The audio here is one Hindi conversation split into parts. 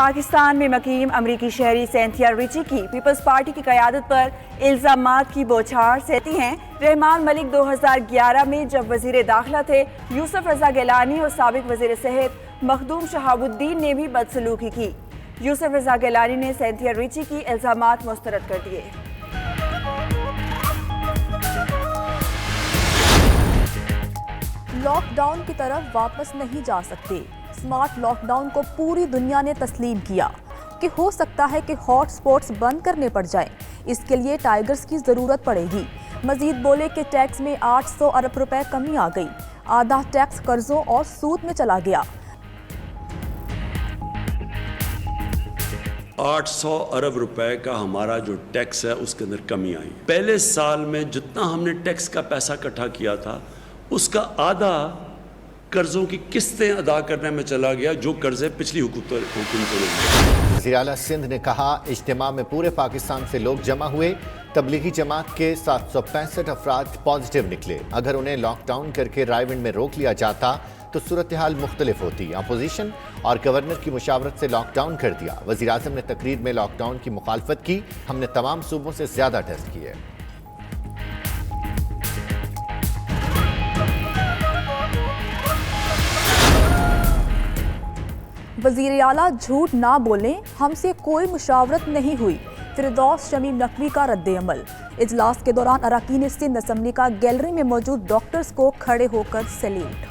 पाकिस्तान में मकीम अमरीकी शहरी सेंथिया रिची की पीपल्स पार्टी की क़यादत पर इल्ज़ामात की बौछार सहती हैं। रहमान मलिक 2011 में जब वज़ीर दाखिला थे, यूसुफ रज़ा गिलानी और साबिक वज़ीर सेहत मखदूम शहाबुद्दीन ने भी बदसलूकी की। यूसुफ रज़ा गिलानी ने सेंथिया रिची की इल्ज़ामात मुस्तरद कर दिए। लॉकडाउन की तरफ वापस नहीं जा सकते। स्मार्ट लॉकडाउन को पूरी दुनिया ने तस्लीम किया कि हो सकता है कि हॉटस्पॉट्स बंद करने पड़ जाएं। इसके लिए टाइगर्स की जरूरत पड़ेगी। मजीद बोले कि टैक्स में 800 अरब रुपए कमी आ गई। आधा टैक्स कर्जों और सूद में चला गया। 800 अरब रुपए का हमारा जो टैक्स है उसके अंदर कमी आई। पहले साल में जितना हमने टैक्स का पैसा इकट्ठा किया था उसका आधा कर्जों की किस्तें अदा करने में चला गया, जो कर्जे पिछली हुकूमतों ने। वज़ीर आला सिंध ने कहा, इज्तिमा में पूरे पाकिस्तान से लोग जमा हुए। तबलीगी जमात के 765 अफराद पॉजिटिव निकले। अगर उन्हें लॉकडाउन करके रायविंड में रोक लिया जाता तो सूरत हाल मुख्तलिफ होती। अपोजिशन और गवर्नर की मुशावरत से लॉकडाउन कर दिया। वज़ीर आज़म ने तकरीर में लॉकडाउन की मुखालफत की। हमने तमाम सूबों से ज्यादा टेस्ट किए। वज़ीर आला झूठ ना बोलें, हमसे कोई मुशावरत नहीं हुई। फिरदौस शमीम नकवी का रद्द-ए-अमल। इजलास के दौरान अरकान सिंध असम्बली का गैलरी में मौजूद डॉक्टर्स को खड़े होकर सैल्यूट।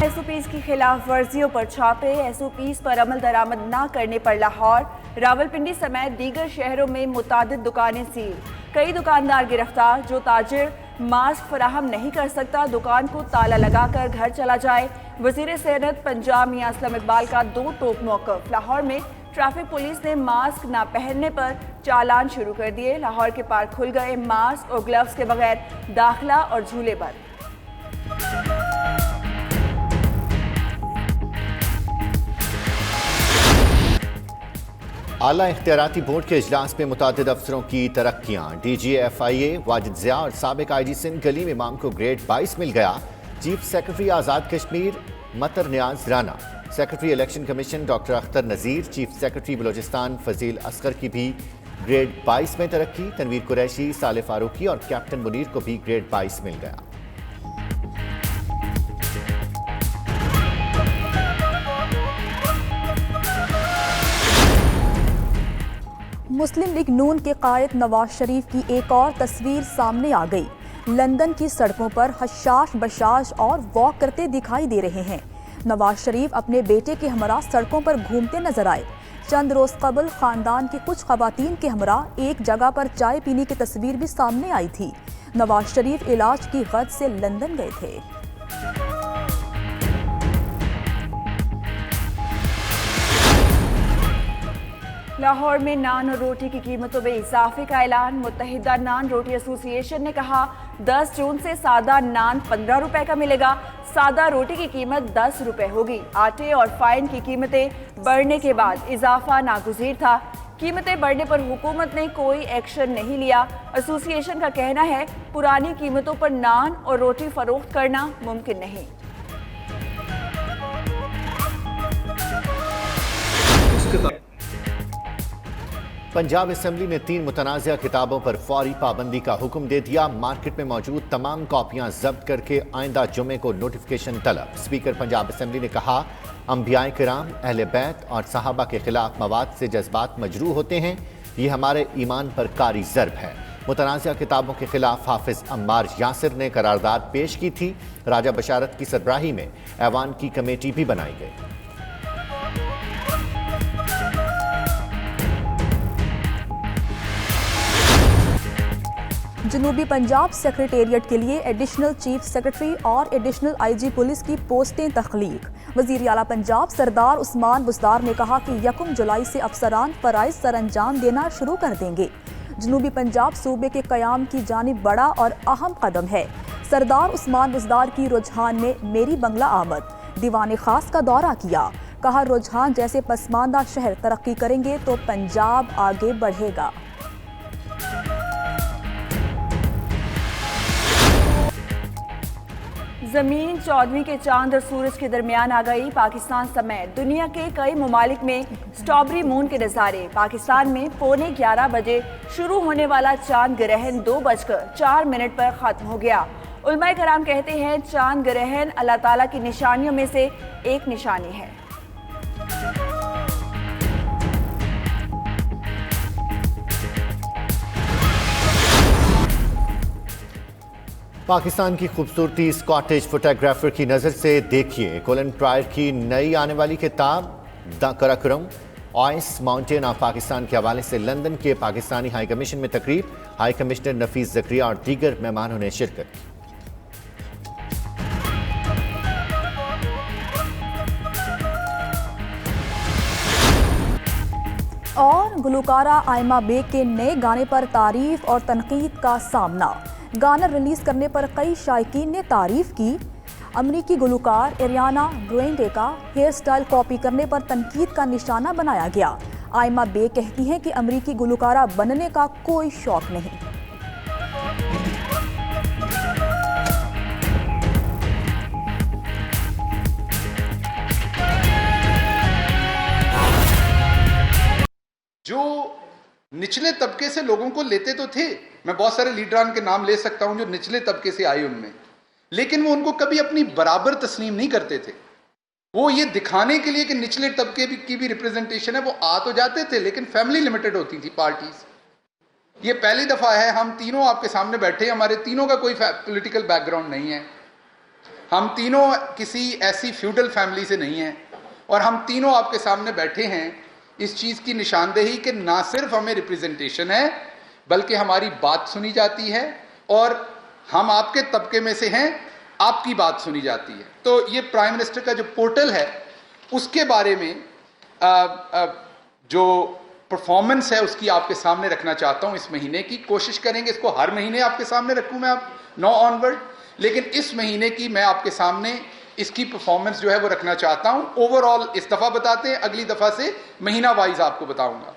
SOPs की खिलाफ वर्जियों पर छापे। SOPs पर अमल दरामद न करने पर लाहौर, रावलपिंडी समेत दीगर शहरों में मुतादिद दुकानें सील। कई दुकानदार गिरफ्तार। जो ताजिर मास्क फराहम नहीं कर सकता, दुकान को ताला लगाकर घर चला जाए। वजीर सेहत पंजाब मियां असलम इकबाल का 2 टोक मौक़िफ़। लाहौर में ट्रैफिक पुलिस ने मास्क न पहनने पर चालान शुरू कर दिए। लाहौर के पार्क खुल गए। मास्क और ग्लव्स के बगैर दाखिला और झूले बंद। आला इख्तियाराती बोर्ड के इजलास में मुतादिद अफसरों की तरक्कियां। DG FIA वाजिद ज़िया और साबिक IG सिंध कलीम इमाम को ग्रेड 22 मिल गया। चीफ सेक्रेटरी आज़ाद कश्मीर मतर Niaz Rana, secretary election commission doctor Akhtar Nazir, chief secretary Balochistan Fazeel Asghar की भी ग्रेड 22 में तरक्की। तनवीर कुरैशी, साले फारूकी और कैप्टन मुनीर को भी ग्रेड 22 मिल गया। मुस्लिम लीग नून के कायद नवाज शरीफ की एक और तस्वीर सामने आ गई। लंदन की सड़कों पर हशाश बशाश और वॉक करते दिखाई दे रहे हैं। नवाज शरीफ अपने बेटे के हमरा सड़कों पर घूमते नजर आए। चंद रोज कबल खानदान की कुछ खवातीन के हमरा एक जगह पर चाय पीने की तस्वीर भी सामने आई थी। नवाज शरीफ इलाज की गरज से लंदन गए थे। लाहौर में नान और रोटी की कीमतों में इजाफे का ऐलान। मुत्तहिदा नान रोटी एसोसिएशन ने कहा, 10 जून से सादा नान 15 रुपए का मिलेगा। सादा रोटी की कीमत 10 रुपए होगी। आटे और फाइन की कीमतें बढ़ने के बाद इजाफा नागुज़ीर था। कीमतें बढ़ने पर हुकूमत ने कोई एक्शन नहीं लिया। एसोसिएशन का कहना है, पुरानी कीमतों पर नान और रोटी फरोख्त करना मुमकिन नहीं। पंजाब असम्बली ने 3 मुतनाज़ा किताबों पर फौरी पाबंदी का हुक्म दे दिया। मार्केट में मौजूद तमाम कॉपियां जब्त करके आइंदा जुमे को नोटिफिकेशन तलब। स्पीकर पंजाब असम्बली ने कहा, अंबियाए किराम, अहले बैत और सहाबा के खिलाफ मवाद से जज्बात मजरूह होते हैं। ये हमारे ईमान पर कारी ज़र्ब है। मुतनाज़ा किताबों के खिलाफ हाफिज अम्मार यासिर ने करारदाद पेश की थी। राजा बशारत की सरबराही में ऐवान की कमेटी भी बनाई गई। जनूबी पंजाब सेक्रेटेरिएट के लिए एडिशनल चीफ सेक्रेटरी और एडिशनल IG पुलिस की पोस्टें तख्लीक। वज़ीर आला पंजाब सरदार उस्मान बुज़दार ने कहा कि 1 जुलाई से अफसरान फ़राइज़ सरअंजाम देना शुरू कर देंगे। जनूबी पंजाब सूबे के क़याम की जानिब बड़ा और अहम कदम है। सरदार उस्मान बुज़दार की रुझान में मेरी बंगला आमद। दीवान खास का दौरा किया। कहा, रुझान जैसे पसमानदा शहर तरक्की करेंगे तो पंजाब आगे बढ़ेगा। जमीन 14वीं के चांद और सूरज के दरमियान आ गई। पाकिस्तान समेत दुनिया के कई ममालिक में स्ट्रॉबेरी मून के नज़ारे। पाकिस्तान में 11:15 बजे शुरू होने वाला चांद ग्रहण 2:04 पर खत्म हो गया। उलमाए कराम कहते हैं चांद ग्रहण अल्लाह ताला की निशानियों में से एक निशानी है। पाकिस्तान की खूबसूरती स्कॉटिश फोटोग्राफर की नज़र से देखिए कोलन ट्रायर की नई आने वाली किताब the Karakoram ice mountain of Pakistan के हवाले से लंदन के पाकिस्तानी हाई कमीशन में तकरीब। हाई कमिश्नर नफीस जकरिया और दीगर मेहमानों ने शिरकत की। और गुलकारा आयमा बेग के नए गाने पर तारीफ और तनकीद का सामना। गाना रिलीज करने पर कई शायकीन ने तारीफ की। अमरीकी गुलकार एरियाना ग्रैंडे का हेयर स्टाइल कॉपी करने पर तनकीद का निशाना बनाया गया। आयमा बेग कहती हैं कि अमरीकी गुलकारा बनने का कोई शौक नहीं। जो निचले तबके से लोगों को लेते तो थे, मैं बहुत सारे लीडरान के नाम ले सकता हूं जो निचले तबके से आए उनमें, लेकिन वो उनको कभी अपनी बराबर तस्लीम नहीं करते थे। वो ये दिखाने के लिए कि निचले तबके की भी रिप्रेजेंटेशन है, वो आ तो जाते थे लेकिन फैमिली लिमिटेड होती थी पार्टीज। ये पहली दफा है हम तीनों आपके सामने बैठे, हमारे तीनों का कोई पॉलिटिकल बैकग्राउंड नहीं है, हम तीनों किसी ऐसी फ्यूडल फैमिली से नहीं हैं, और हम तीनों आपके सामने बैठे हैं इस चीज़ की निशानदेही कि ना सिर्फ हमें रिप्रेजेंटेशन है बल्कि हमारी बात सुनी जाती है, और हम आपके तबके में से हैं, आपकी बात सुनी जाती है। तो ये प्राइम मिनिस्टर का जो पोर्टल है उसके बारे में जो परफॉर्मेंस है उसकी आपके सामने रखना चाहता हूँ। इस महीने की कोशिश करेंगे इसको हर महीने आपके सामने रखूँ मैं, आप 9 ऑनवर्ड, लेकिन इस महीने की मैं आपके सामने इसकी परफॉर्मेंस जो है वो रखना चाहता हूं। ओवरऑल इस दफा बताते हैं, अगली दफा से महीना वाइज आपको बताऊंगा।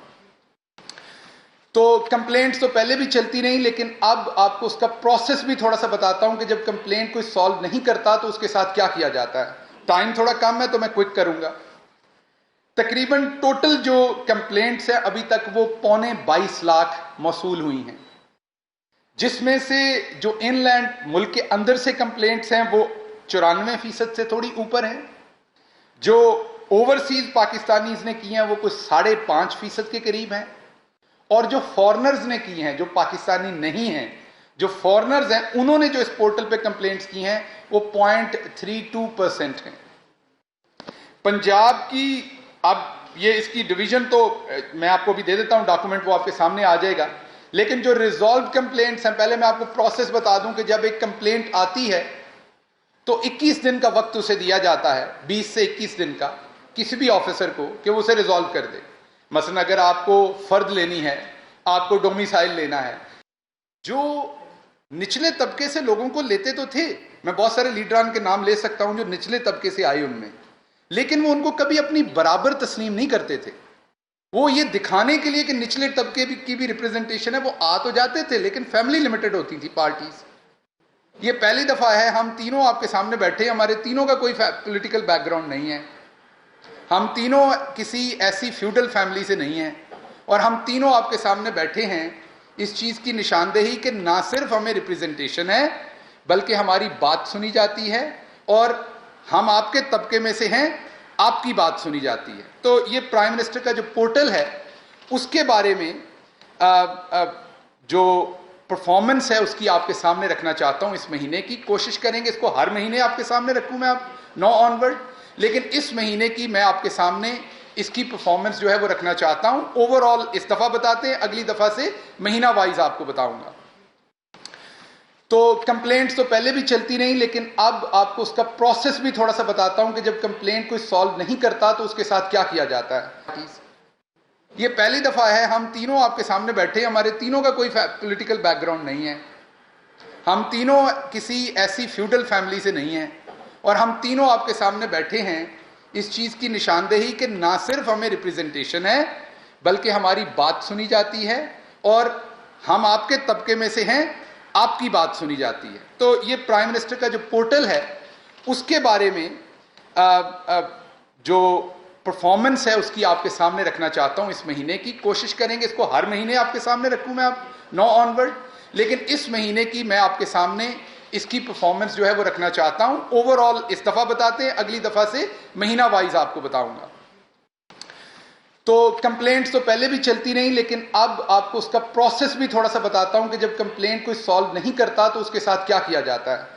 तो कंप्लेंट्स तो पहले भी चलती रही, लेकिन अब आपको उसका प्रोसेस भी थोड़ा सा बताता हूं कि जब कंप्लेंट कोई सॉल्व नहीं करता तो उसके साथ क्या किया जाता है। टाइम थोड़ा कम है तो मैं क्विक करूंगा। तकरीबन टोटल जो कंप्लेंट्स है अभी तक वो 22 लाख मौसूल हुई हैं, जिसमें से जो इनलैंड मुल्क के अंदर से कंप्लेंट्स हैं वो 94% से थोड़ी ऊपर हैं। जो ओवरसीज पाकिस्तानीज ने की हैं वो कुछ 5.5% के करीब हैं, और जो फॉरेनर्स ने की हैं, जो पाकिस्तानी नहीं हैं, जो फॉरेनर्स हैं, उन्होंने जो इस पोर्टल पे कंप्लेंट्स की हैं वो 0.32% हैं। पंजाब की अब ये इसकी डिवीजन तो मैं आपको भी दे देता हूं, डॉक्यूमेंट वो आपके सामने आ जाएगा, लेकिन जो रिजॉल्व कंप्लेंट्स हैं, पहले मैं आपको प्रोसेस बता दूं कि जब एक कंप्लेंट आती है तो 21 दिन का वक्त उसे दिया जाता है, 20 से 21 दिन का, किसी भी ऑफिसर को कि वो उसे रिजॉल्व कर दे। मसलन अगर आपको फर्द लेनी है, आपको डोमिसाइल लेना है। जो निचले तबके से लोगों को लेते तो थे, मैं बहुत सारे लीडरान के नाम ले सकता हूं जो निचले तबके से आए उनमें, लेकिन वो उनको कभी अपनी बराबर तस्लीम नहीं करते थे। वो ये दिखाने के लिए कि निचले तबके की भी रिप्रेजेंटेशन है, वो आ तो जाते थे लेकिन फैमिली लिमिटेड होती थी पार्टीज। ये पहली दफा है हम तीनों आपके सामने बैठे, हमारे तीनों का कोई पॉलिटिकल बैकग्राउंड नहीं है, हम तीनों किसी ऐसी फ्यूडल फैमिली से नहीं हैं, और हम तीनों आपके सामने बैठे हैं इस चीज़ की निशानदेही कि ना सिर्फ हमें रिप्रेजेंटेशन है बल्कि हमारी बात सुनी जाती है, और हम आपके तबके में से हैं, आपकी बात सुनी जाती है। तो ये प्राइम मिनिस्टर का जो पोर्टल है उसके बारे में जो परफॉर्मेंस है उसकी आपके सामने रखना चाहता हूं। इस महीने की कोशिश करेंगे इसको हर महीने आपके सामने रखूं मैं, आप 9 ऑनवर्ड, लेकिन इस महीने की मैं आपके सामने इसकी परफॉर्मेंस जो है वो रखना चाहता हूं। ओवरऑल इस दफा बताते हैं, अगली दफा से महीना वाइज आपको बताऊंगा। तो कंप्लेंट्स तो पहले भी चलती रही, लेकिन अब आपको उसका प्रोसेस भी थोड़ा सा बताता हूं कि जब कंप्लेंट कोई सॉल्व नहीं करता तो उसके साथ क्या किया जाता है। ये पहली दफा है हम तीनों आपके सामने बैठे, हमारे तीनों का कोई पॉलिटिकल बैकग्राउंड नहीं है, हम तीनों किसी ऐसी फ्यूडल फैमिली से नहीं हैं, और हम तीनों आपके सामने बैठे हैं इस चीज़ की निशानदेही कि ना सिर्फ हमें रिप्रेजेंटेशन है बल्कि हमारी बात सुनी जाती है, और हम आपके तबके में से हैं, आपकी बात सुनी जाती है। तो ये प्राइम मिनिस्टर का जो पोर्टल है उसके बारे में जो परफॉर्मेंस है उसकी आपके सामने रखना चाहता हूं इस महीने की। कोशिश करेंगे इसको हर महीने आपके सामने रखूं मैं, आप 9 ऑनवर्ड, लेकिन इस महीने की मैं आपके सामने इसकी परफॉर्मेंस जो है वो रखना चाहता हूं। ओवरऑल इस दफा बताते हैं, अगली दफा से महीना वाइज आपको बताऊंगा। तो कंप्लेंट्स तो पहले भी चलती रही, लेकिन अब आपको उसका प्रोसेस भी थोड़ा सा बताता हूं कि जब कंप्लेंट कोई सॉल्व नहीं करता तो उसके साथ क्या किया जाता है।